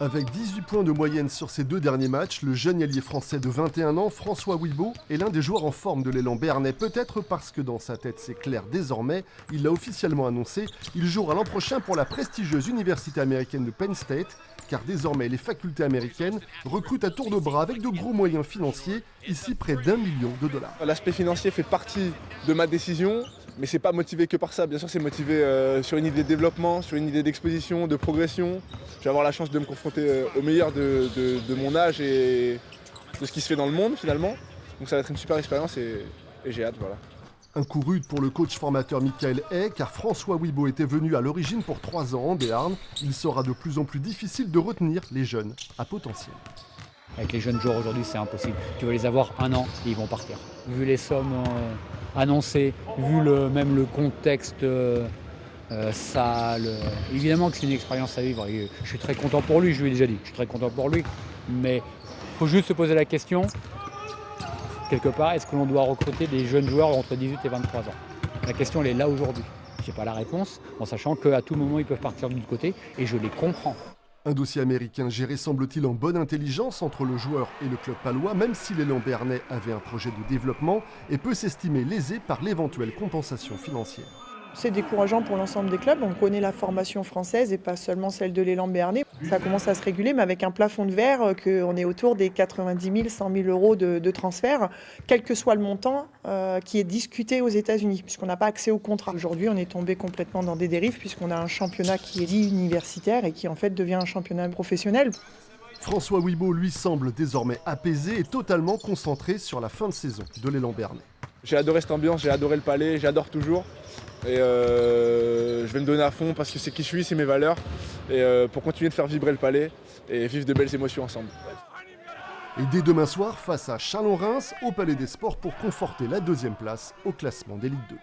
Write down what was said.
Avec 18 points de moyenne sur ses 2 derniers matchs, le jeune ailier français de 21 ans, François Ouibo, est l'un des joueurs en forme de l'élan béarnais. Peut-être parce que dans sa tête c'est clair désormais, il l'a officiellement annoncé, il jouera l'an prochain pour la prestigieuse université américaine de Penn State, car désormais les facultés américaines recrutent à tour de bras avec de gros moyens financiers, ici près d'$1 million. L'aspect financier fait partie de ma décision. Mais c'est pas motivé que par ça, bien sûr c'est motivé sur une idée de développement, sur une idée d'exposition, de progression. Je vais avoir la chance de me confronter au meilleur de mon âge et de ce qui se fait dans le monde finalement. Donc ça va être une super expérience et j'ai hâte, voilà. Un coup rude pour le coach formateur Michael Hay, car François Ouibo était venu à l'origine pour 3 ans en Béarn. Il sera de plus en plus difficile de retenir les jeunes à potentiel. Avec les jeunes joueurs aujourd'hui, c'est impossible. Tu vas les avoir 1 an et ils vont partir. Vu les sommes annoncées, vu même le contexte sale, évidemment que c'est une expérience à vivre. Et je suis très content pour lui, je lui ai déjà dit, je suis très content pour lui. Mais il faut juste se poser la question, quelque part, est-ce que l'on doit recruter des jeunes joueurs entre 18 et 23 ans? La question, elle est là aujourd'hui. Je n'ai pas la réponse, en sachant qu'à tout moment, ils peuvent partir de l'autre côté, et je les comprends. Un dossier américain géré semble-t-il en bonne intelligence entre le joueur et le club palois, même si l'élan béarnais avait un projet de développement et peut s'estimer lésé par l'éventuelle compensation financière. C'est décourageant pour l'ensemble des clubs. On connaît la formation française et pas seulement celle de l'élan béarnais. Ça commence à se réguler, mais avec un plafond de verre qu'on est autour des 90 000, 100 000 euros de transfert, quel que soit le montant qui est discuté aux États-Unis, puisqu'on n'a pas accès au contrat. Aujourd'hui, on est tombé complètement dans des dérives, puisqu'on a un championnat qui est dit universitaire et qui en fait devient un championnat professionnel. François Ouibo, lui, semble désormais apaisé et totalement concentré sur la fin de saison de l'élan béarnais. J'ai adoré cette ambiance, j'ai adoré le palais, j'adore toujours. Et je vais me donner à fond parce que c'est qui je suis, c'est mes valeurs. Et pour continuer de faire vibrer le palais et vivre de belles émotions ensemble. Et dès demain soir, face à Chalon-Reims, au Palais des Sports pour conforter la 2e place au classement des Ligue 2.